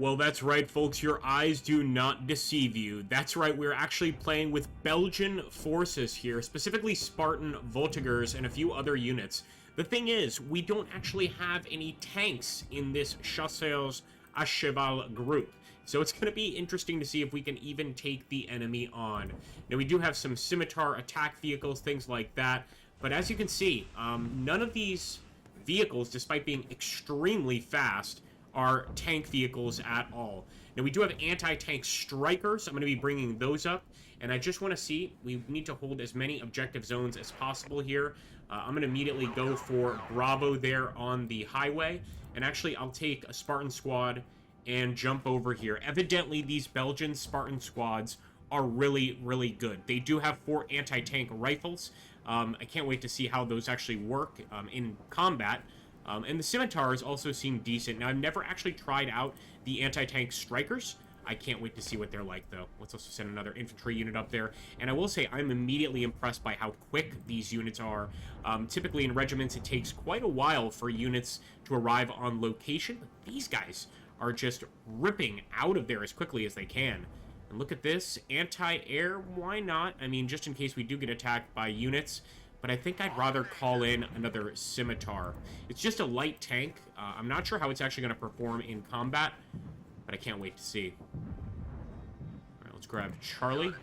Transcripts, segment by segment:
Well, that's right, folks. Your eyes do not deceive you. That's right, we're actually playing with Belgian forces here, specifically Spartan Voltigeurs and a few other units. The thing is, we don't actually have any tanks in this Chasseurs à Cheval group. So it's going to be interesting to see if we can even take the enemy on. Now, we do have some scimitar attack vehicles, things like that. But as you can see, none of these vehicles, despite being extremely fast, are tank vehicles at all. Now, we do have anti-tank strikers. I'm going to be bringing those up. And I just want to see, we need to hold as many objective zones as possible here. I'm going to immediately go for Bravo there on the highway. And actually, I'll take a Spartan squad and jump over here. Evidently, these Belgian Spartan squads are really, really good. They do have 4 anti-tank rifles. I can't wait to see how those actually work in combat. And the scimitars also seem decent. Now, I've never actually tried out the anti-tank strikers. I can't wait to see what they're like, though. Let's also send another infantry unit up there. And I will say, I'm immediately impressed by how quick these units are. Typically, in regiments, it takes quite a while for units to arrive on location. But these guys are just ripping out of there as quickly as they can. And look at this. Anti-air, why not? I mean, just in case we do get attacked by units. But I think I'd rather call in another scimitar. It's just a light tank. I'm not sure how it's actually going to perform in combat, but I can't wait to see. All right, let's grab Charlie.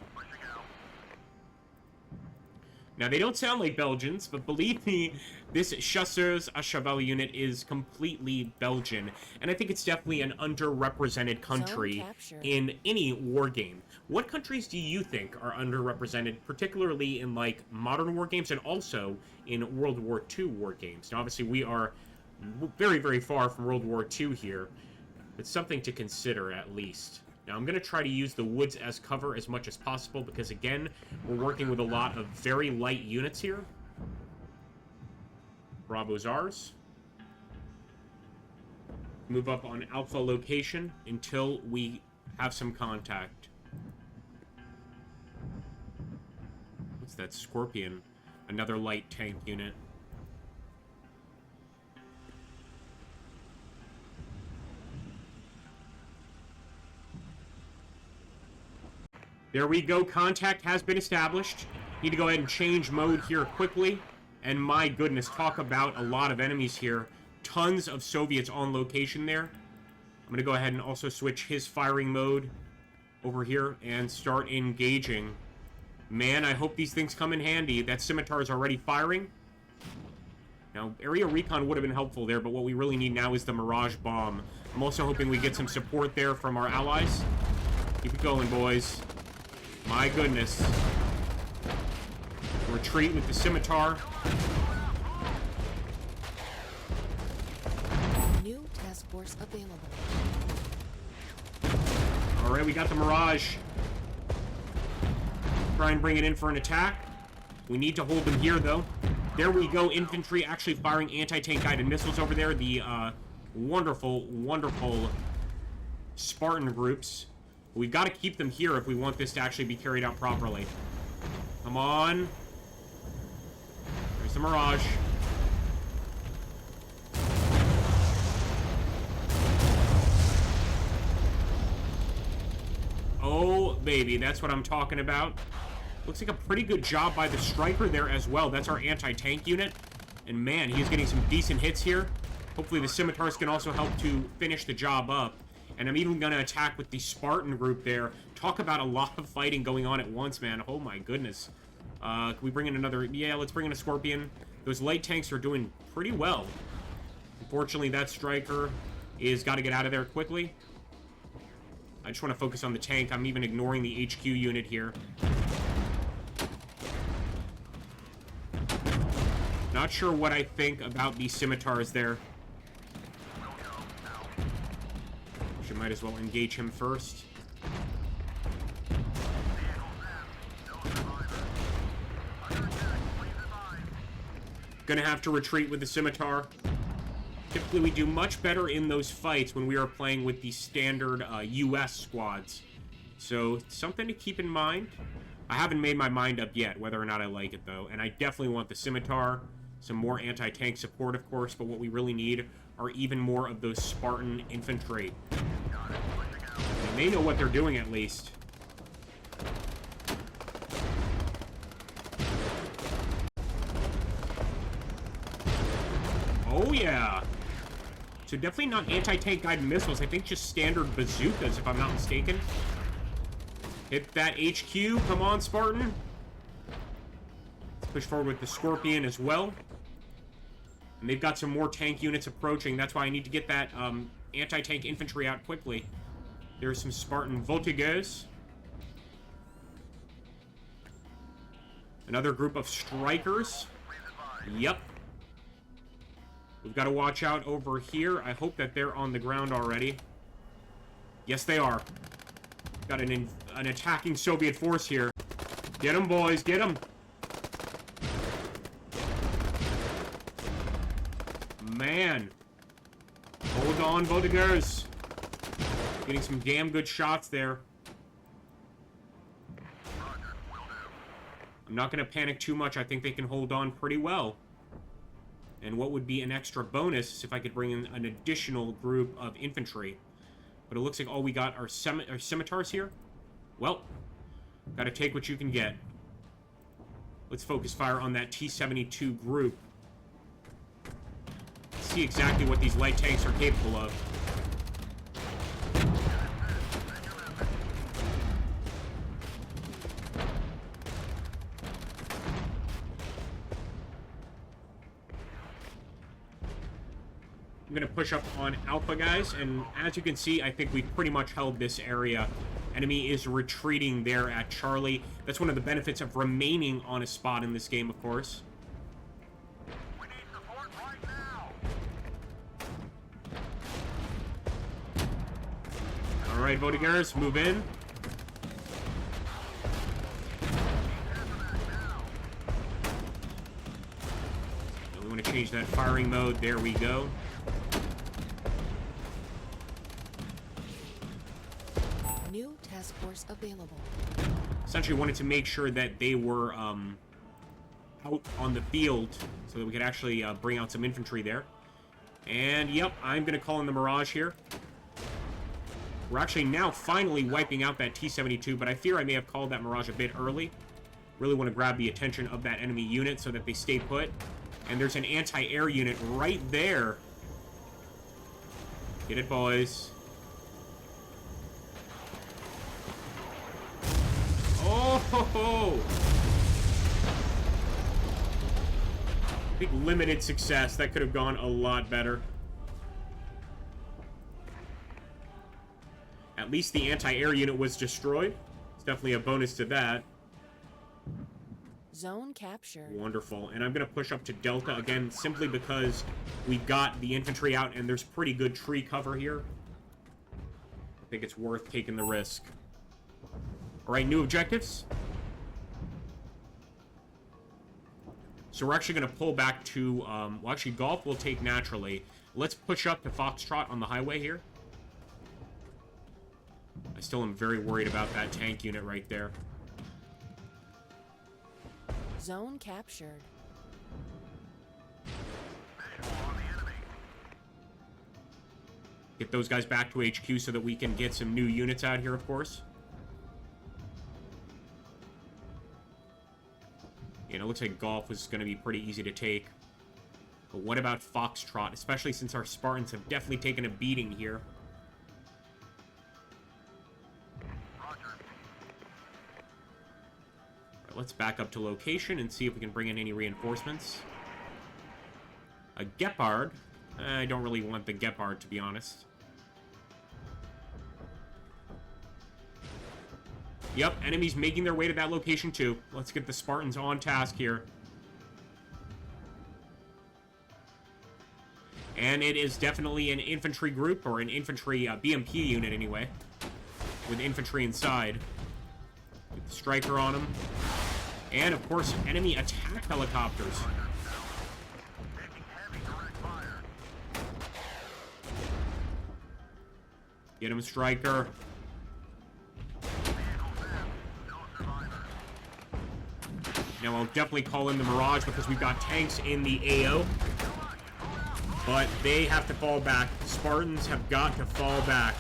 Now, they don't sound like Belgians, but believe me, this Chasseurs à Cheval unit is completely Belgian. And I think it's definitely an underrepresented country in any war game. What countries do you think are underrepresented, particularly in, like, modern war games and also in World War II war games? Now, obviously, we are very, very far from World War II here. It's something to consider, at least. Now, I'm going to try to use the woods as cover as much as possible because, again, we're working with a lot of very light units here. Bravo's ours. Move up on Alpha location until we have some contact. What's that? Scorpion. Another light tank unit. There we go. Contact has been established. Need to go ahead and change mode here quickly. And my goodness, talk about a lot of enemies here. Tons of Soviets on location there. I'm going to go ahead and also switch his firing mode over here and start engaging. Man, I hope these things come in handy. That scimitar is already firing. Now, area recon would have been helpful there, but what we really need now is the Mirage Bomb. I'm also hoping we get some support there from our allies. Keep it going, boys. My goodness. Retreat with the scimitar. New task force available. Alright, we got the Mirage. Try and bring it in for an attack. We need to hold them here, though. There we go. Infantry actually firing anti-tank guided missiles over there. The wonderful, wonderful Spartan groups. We've got to keep them here if we want this to actually be carried out properly. Come on. There's the Mirage. Oh, baby. That's what I'm talking about. Looks like a pretty good job by the Striker there as well. That's our anti-tank unit. And man, he's getting some decent hits here. Hopefully the Scimitars can also help to finish the job up. And I'm even going to attack with the Spartan group there. Talk about a lot of fighting going on at once, man. Oh my goodness. Can we bring in another? Yeah, let's bring in a Scorpion. Those light tanks are doing pretty well. Unfortunately, that Striker is got to get out of there quickly. I just want to focus on the tank. I'm even ignoring the HQ unit here. Not sure what I think about these Scimitars there. Might as well engage him first. Gonna have to retreat with the Scimitar. Typically, we do much better in those fights when we are playing with the standard US squads. So, something to keep in mind. I haven't made my mind up yet whether or not I like it, though. And I definitely want the Scimitar. Some more anti-tank support, of course. But what we really need are even more of those Spartan infantry. They know what they're doing, at least. Oh, yeah. So definitely not anti-tank guided missiles. I think just standard bazookas, if I'm not mistaken. Hit that HQ. Come on, Spartan. Let's push forward with the Scorpion as well. And they've got some more tank units approaching. That's why I need to get that anti-tank infantry out quickly. There's some Spartan Voltigeurs. Another group of Strikers. Yep. We've got to watch out over here. I hope that they're on the ground already. Yes, they are. Got an attacking Soviet force here. Get them, boys. Get them. Man. Hold on, Voltigeurs. Getting some damn good shots there. I'm not going to panic too much. I think they can hold on pretty well. And what would be an extra bonus is if I could bring in an additional group of infantry. But it looks like all we got are scimitars here. Well, gotta take what you can get. Let's focus fire on that T-72 group. See exactly what these light tanks are capable of. I'm going to push up on Alpha, guys, and as you can see, I think we've pretty much held this area. Enemy is retreating there at Charlie. That's one of the benefits of remaining on a spot in this game, of course. We need support right now. All right, Voltigeurs, move in. We want to change that firing mode. There we go. New task force available. Essentially wanted to make sure that they were out on the field so that we could actually bring out some infantry there. And yep, I'm going to call in the Mirage here. We're actually now finally wiping out that T-72, but I fear I may have called that Mirage a bit early. Really want to grab the attention of that enemy unit so that they stay put. And there's an anti-air unit right there. Get it, boys. Oh, ho, ho. Big limited success. That could have gone a lot better. At least the anti-air unit was destroyed. It's definitely a bonus to that. Zone captured. Wonderful. And I'm going to push up to Delta again, simply because we got the infantry out and there's pretty good tree cover here. I think it's worth taking the risk. Alright, new objectives. So we're actually going to pull back to, well, actually, Golf will take naturally. Let's push up to Foxtrot on the highway here. I still am very worried about that tank unit right there. Zone captured. Get those guys back to HQ so that we can get some new units out here, of course. And it looks like Golf was going to be pretty easy to take. But what about Foxtrot? Especially since our Spartans have definitely taken a beating here. Right, let's back up to location and see if we can bring in any reinforcements. A Gepard. I don't really want the Gepard, to be honest. Yep, enemies making their way to that location too. Let's get the Spartans on task here. And it is definitely an infantry group, or an infantry BMP unit anyway, with infantry inside. Get the Striker on them. And, of course, enemy attack helicopters. Get him, Striker. Now, I'll definitely call in the Mirage because we've got tanks in the AO. But they have to fall back. Spartans have got to fall back.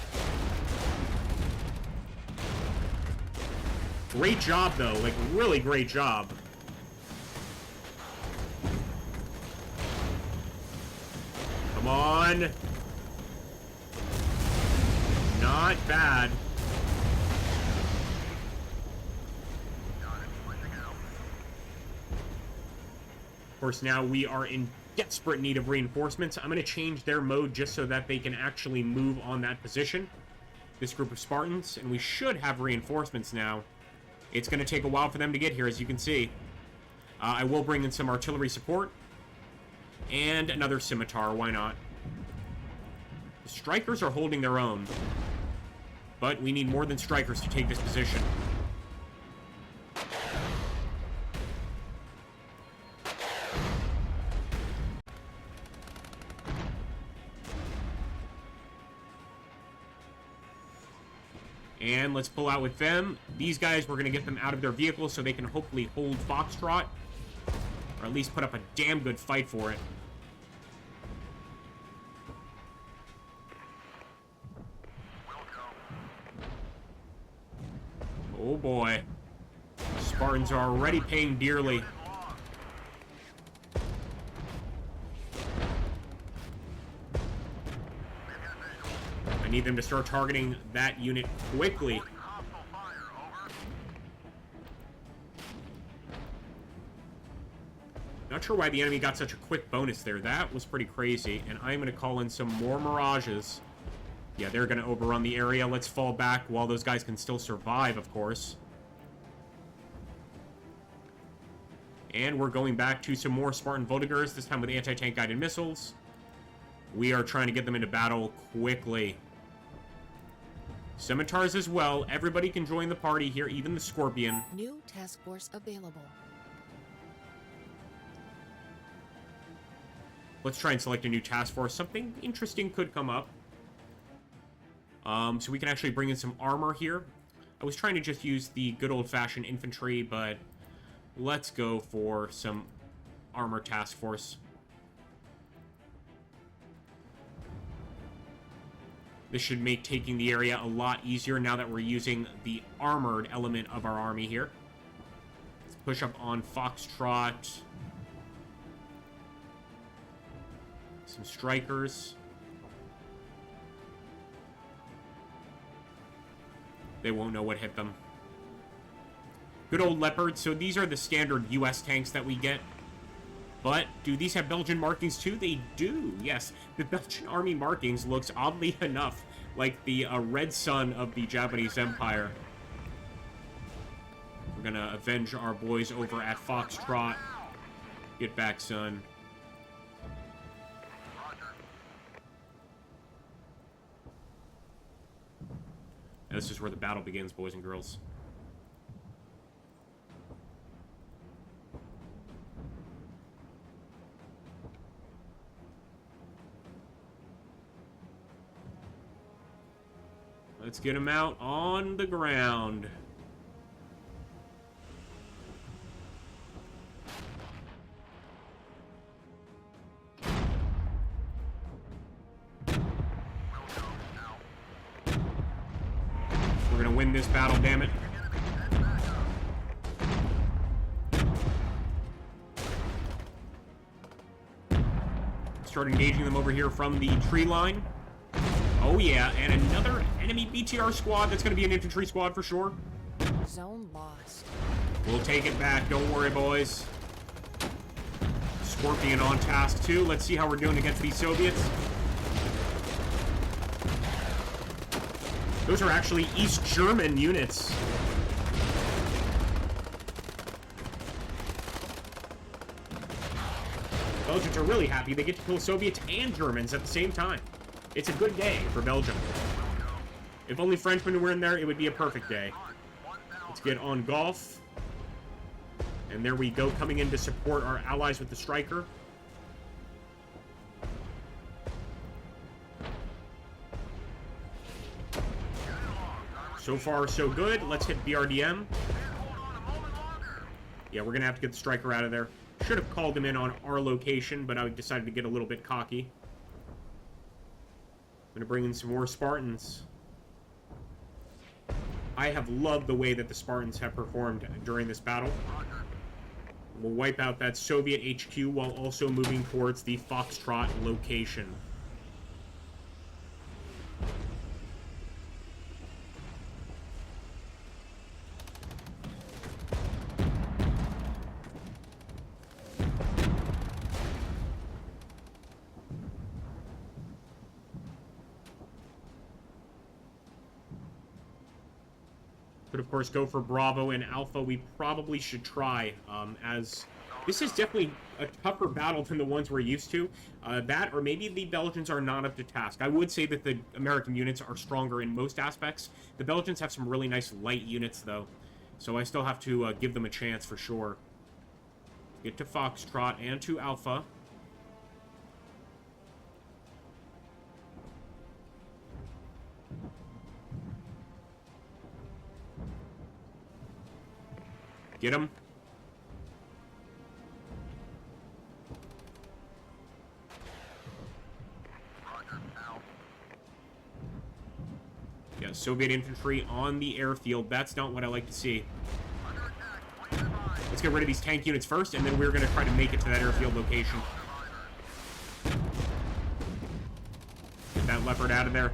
Great job, though. Like, really great job. Come on. Not bad. Of course, now we are in desperate need of reinforcements. I'm going to change their mode just so that they can actually move on that position. This group of Spartans, and we should have reinforcements now. It's going to take a while for them to get here, as you can see. I will bring in some artillery support. And another scimitar, why not? The strikers are holding their own. But we need more than strikers to take this position. And let's pull out with them. These guys, we're going to get them out of their vehicles so they can hopefully hold Foxtrot. Or at least put up a damn good fight for it. Oh boy. Spartans are already paying dearly. I need them to start targeting that unit quickly. Not sure why the enemy got such a quick bonus there. That was pretty crazy. And I'm going to call in some more Mirages. Yeah, they're going to overrun the area. Let's fall back while those guys can still survive, of course. And we're going back to some more Spartan Voltigeurs, this time with anti-tank guided missiles. We are trying to get them into battle quickly. Scimitars as well. Everybody can join the party here, even the Scorpion. New task force available. Let's try and select a new task force. Something interesting could come up. So we can actually bring in some armor here. I was trying to just use the good old-fashioned infantry, but let's go for some armor task force. This should make taking the area a lot easier now that we're using the armored element of our army here. Let's push up on Foxtrot. Some strikers. They won't know what hit them. Good old Leopard. So these are the standard US tanks that we get. But do these have Belgian markings too? They do, yes. The Belgian army markings looks oddly enough like the red sun of the Japanese Empire. We're gonna avenge our boys over at Foxtrot. Get back, son. And this is where the battle begins, boys and girls. Let's get him out on the ground. We're gonna win this battle, damn it. Start engaging them over here from the tree line. Oh yeah, and another enemy BTR squad. That's going to be an infantry squad for sure. Zone lost. We'll take it back. Don't worry, boys. Scorpion on task too. Let's see how we're doing against these Soviets. Those are actually East German units. Belgians are really happy. They get to kill Soviets and Germans at the same time. It's a good day for Belgium. If only Frenchmen were in there, it would be a perfect day. Let's get on Golf. And there we go, coming in to support our allies with the Striker. So far, so good. Let's hit BRDM. Yeah, we're going to have to get the Striker out of there. Should have called him in on our location, but I decided to get a little bit cocky. I'm going to bring in some more Spartans. I have loved the way that the Spartans have performed during this battle. We'll wipe out that Soviet HQ while also moving towards the Foxtrot location. Could, of course, go for Bravo and Alpha. We probably should try, as this is definitely a tougher battle than the ones we're used to. That, or maybe the Belgians are not up to task. I would say that the American units are stronger in most aspects. The Belgians have some really nice light units, though, so I still have to give them a chance for sure. Get to Foxtrot and to Alpha. Get him. Yeah, Soviet infantry on the airfield. That's not what I like to see. Let's get rid of these tank units first, and then we're going to try to make it to that airfield location. Get that Leopard out of there.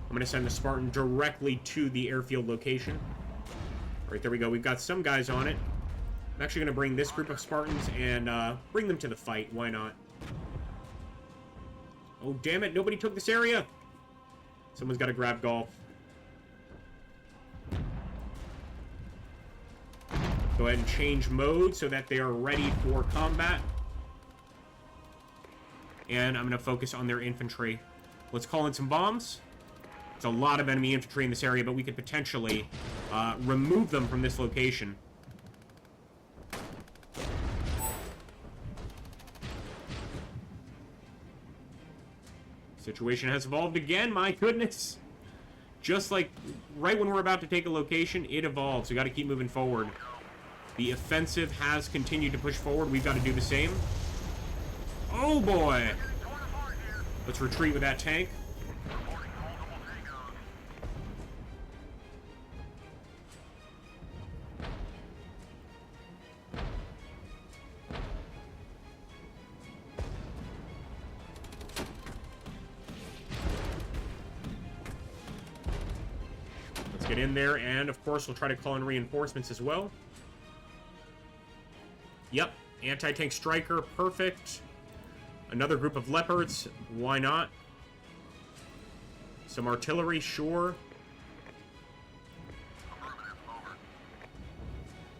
I'm going to send the Spartan directly to the airfield location. Right, there we go. We've got some guys on it. I'm actually going to bring this group of Spartans and bring them to the fight. Why not? Oh, damn it. Nobody took this area. Someone's got to grab golf. Go ahead and change mode so that they are ready for combat. And I'm going to focus on their infantry. Let's call in some bombs. There's a lot of enemy infantry in this area, but we could potentially remove them from this location. Situation has evolved again, my goodness. Just like right when we're about to take a location, it evolves. We got to keep moving forward. The offensive has continued to push forward. We've got to do the same. Oh boy! Let's retreat with that tank. Get in there, and of course we'll try to call in reinforcements as well. Yep, anti-tank striker, perfect. Another group of Leopards, why not? Some artillery, sure.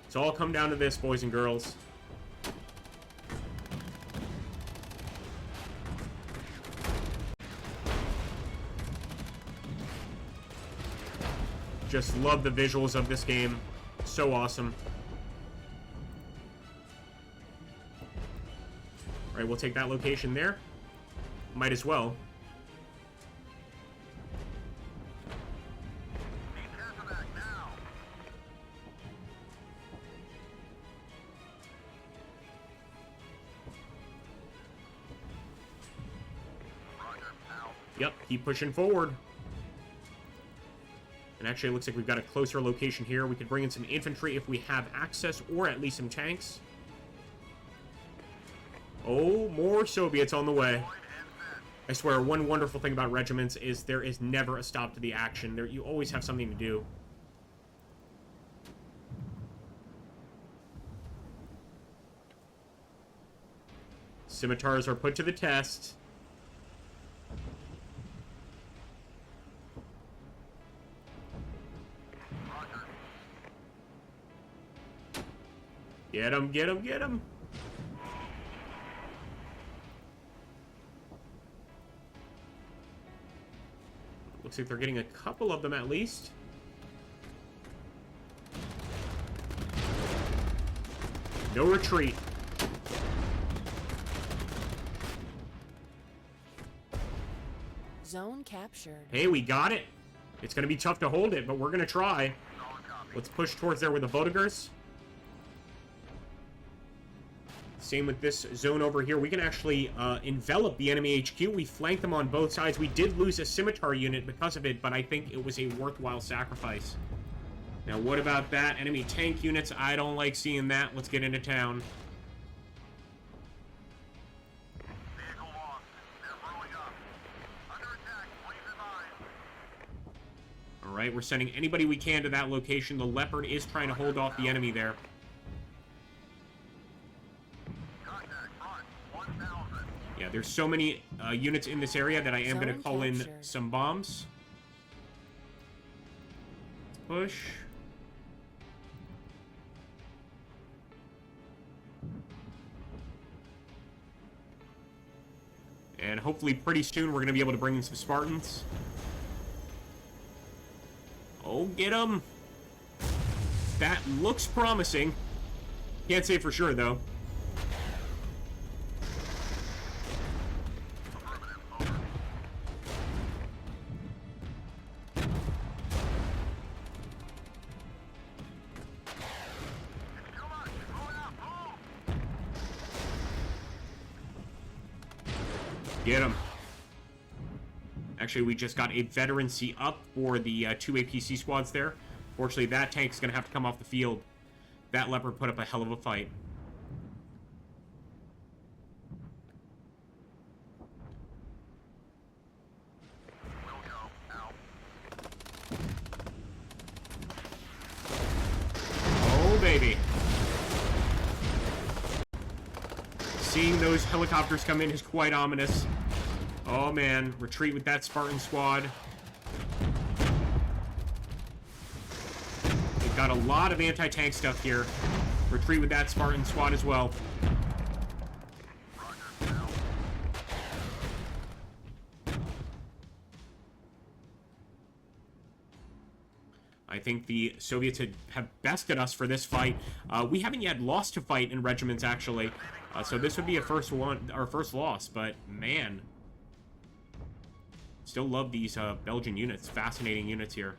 It's all come down to this, boys and girls. Just love the visuals of this game. So awesome. Alright, we'll take that location there. Might as well. Yep, keep pushing forward. And actually, it looks like we've got a closer location here. We could bring in some infantry if we have access, or at least some tanks. Oh, more Soviets on the way. I swear, one wonderful thing about regiments is there is never a stop to the action. You always have something to do. Scimitars are put to the test. Get him, get him, get him. Looks like they're getting a couple of them at least. No retreat. Zone captured. Hey, we got it. It's going to be tough to hold it, but we're going to try. Let's push towards there with the Voltigers. Same with this zone over here. We can actually envelop the enemy HQ. We flanked them on both sides. We did lose a scimitar unit because of it, but I think it was a worthwhile sacrifice. Now, what about that? Enemy tank units. I don't like seeing that. Let's get into town. Vehicle lost. They're blowing up. Under attack. Please advise. All right, we're sending anybody we can to that location. The Leopard is trying to hold off the enemy there. Contact front. 1,000. Yeah, there's so many units in this area that I am going to Zone call in captured. some bombs. Push. And hopefully pretty soon we're going to be able to bring in some Spartans. Oh, get them! That looks promising. Can't say for sure, though. Affirmative. Over. It's too much. Move out. Move. Get him. Actually, we just got a veterancy up for the 2 APC squads there. Fortunately, that tank's going to have to come off the field. That Leopard put up a hell of a fight. We'll go. Out. Oh, baby. Seeing those helicopters come in is quite ominous. Oh, man. Retreat with that Spartan squad. We've got a lot of anti-tank stuff here. Retreat with that Spartan squad as well. Roger. Out. I think the Soviets have bested us for this fight. We haven't yet lost a fight in regiments, actually. So this would be our first loss, but man. Still love these Belgian units. Fascinating units here.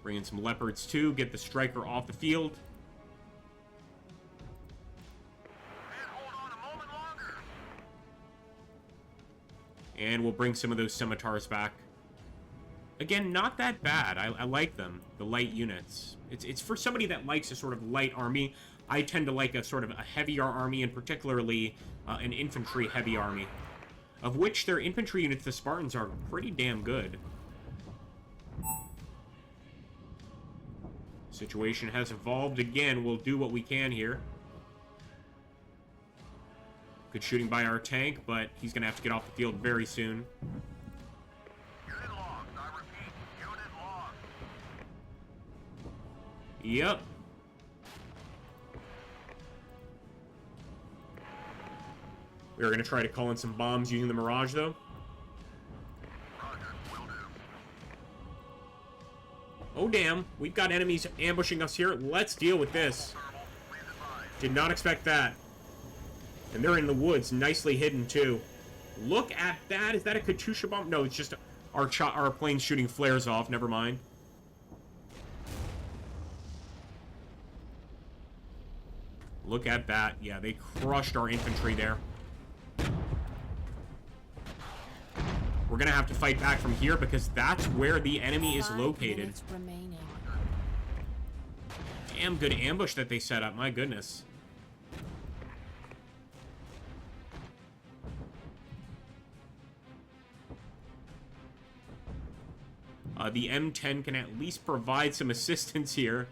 Bring in some Leopards too. Get the Striker off the field. Can't hold on a moment longer. And we'll bring some of those Scimitars back. Again, not that bad. I like them. The light units. It's for somebody that likes a sort of light army. I tend to like a sort of a heavier army, and particularly an infantry heavy army. Of which their infantry units, the Spartans, are pretty damn good. Situation has evolved again. We'll do what we can here. Good shooting by our tank, but he's going to have to get off the field very soon. Unit lost. I repeat. Unit lost. Yep. We are going to try to call in some bombs using the Mirage, though. Roger. Will do. Oh, damn. We've got enemies ambushing us here. Let's deal with this. Thermal. Please advise. Did not expect that. And they're in the woods, nicely hidden, too. Look at that. Is that a Katyusha bomb? No, it's just our plane shooting flares off. Never mind. Look at that. Yeah, they crushed our infantry there. We're going to have to fight back from here because that's where the enemy is 5 located. minutes remaining. Damn good ambush that they set up. My goodness. The M10 can at least provide some assistance here.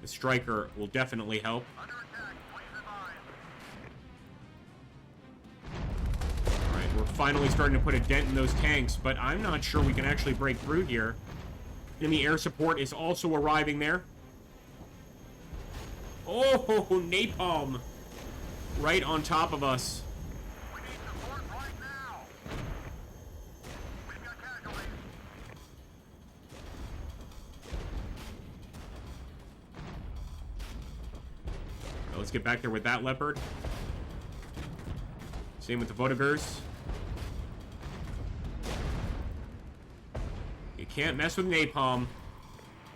The Striker will definitely help. Under attack. Please advise. Alright, we're finally starting to put a dent in those tanks, but I'm not sure we can actually break through here. Enemy air support is also arriving there. Oh, napalm! Right on top of us. We need support right now. We've got casualties. Let's get back there with that Leopard. Same with the Votigers. Okay, can't mess with napalm.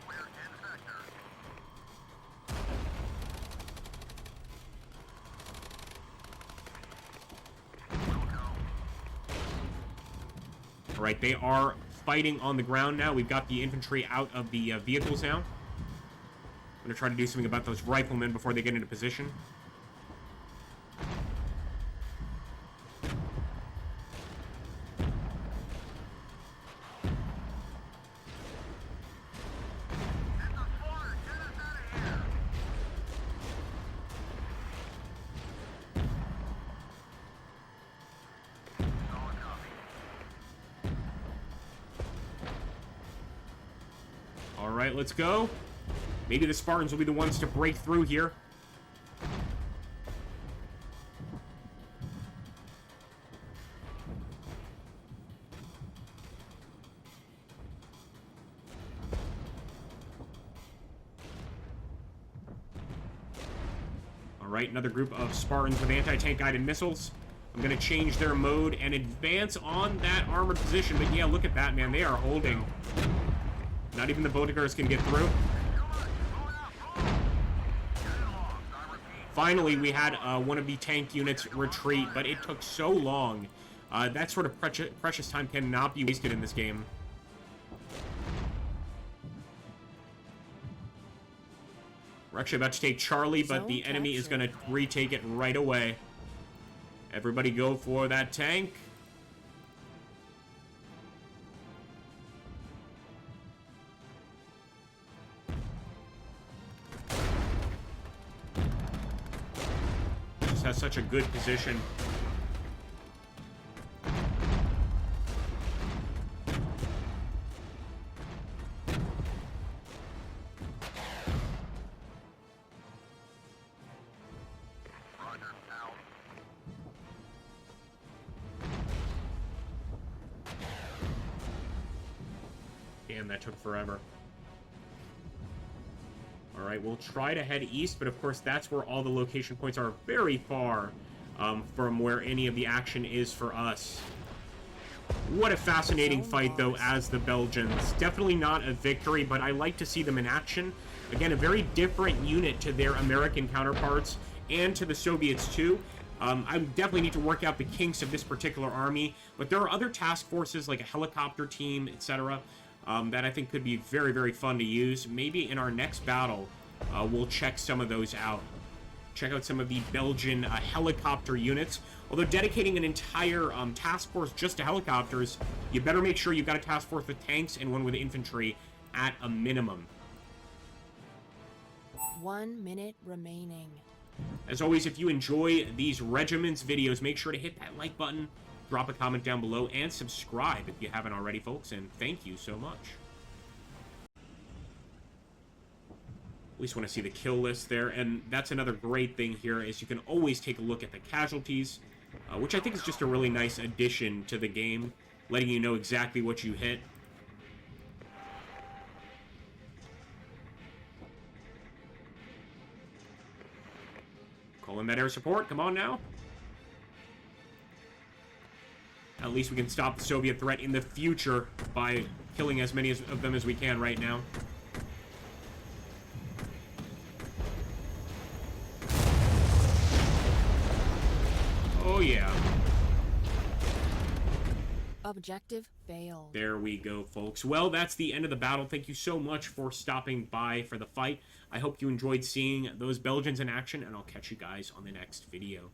We're in sector. We'll go. All right, they are fighting on the ground now. We've got the infantry out of the vehicles now. I'm going to try to do something about those riflemen before they get into position. It's a slaughter. Get us out of here. Solid copy. All right, let's go. Maybe the Spartans will be the ones to break through here. All right, another group of Spartans with anti-tank guided missiles. I'm going to change their mode and advance on that armored position. But yeah, look at that, man. They are holding. Not even the Voltigeurs can get through. Finally, we had one of the tank units retreat, but it took so long. That sort of precious time cannot be wasted in this game. We're actually about to take Charlie, but the enemy is going to retake it right away. Everybody go for that tank. Just has such a good position. Damn, that took forever. Alright, we'll try to head east, but of course that's where all the location points are very far from where any of the action is for us. What a fascinating fight, though, as the Belgians. Definitely not a victory, but I like to see them in action. Again, a very different unit to their American counterparts and to the Soviets, too. I definitely need to work out the kinks of this particular army, but there are other task forces, like a helicopter team, etc., that I think could be very, very fun to use. Maybe in our next battle, we'll check some of those out. Check out some of the Belgian helicopter units. Although dedicating an entire task force just to helicopters, you better make sure you've got a task force with tanks and one with infantry at a minimum. 1 minute remaining. As always, if you enjoy these Regiments videos, make sure to hit that like button, drop a comment down below, and subscribe if you haven't already, folks, and thank you so much. At least want to see the kill list there, and that's another great thing here, is you can always take a look at the casualties, which I think is just a really nice addition to the game, letting you know exactly what you hit. Call in that air support, come on now. At least we can stop the Soviet threat in the future by killing as many of them as we can right now. Oh, yeah. Objective failed. There we go, folks. Well, that's the end of the battle. Thank you so much for stopping by for the fight. I hope you enjoyed seeing those Belgians in action, and I'll catch you guys on the next video.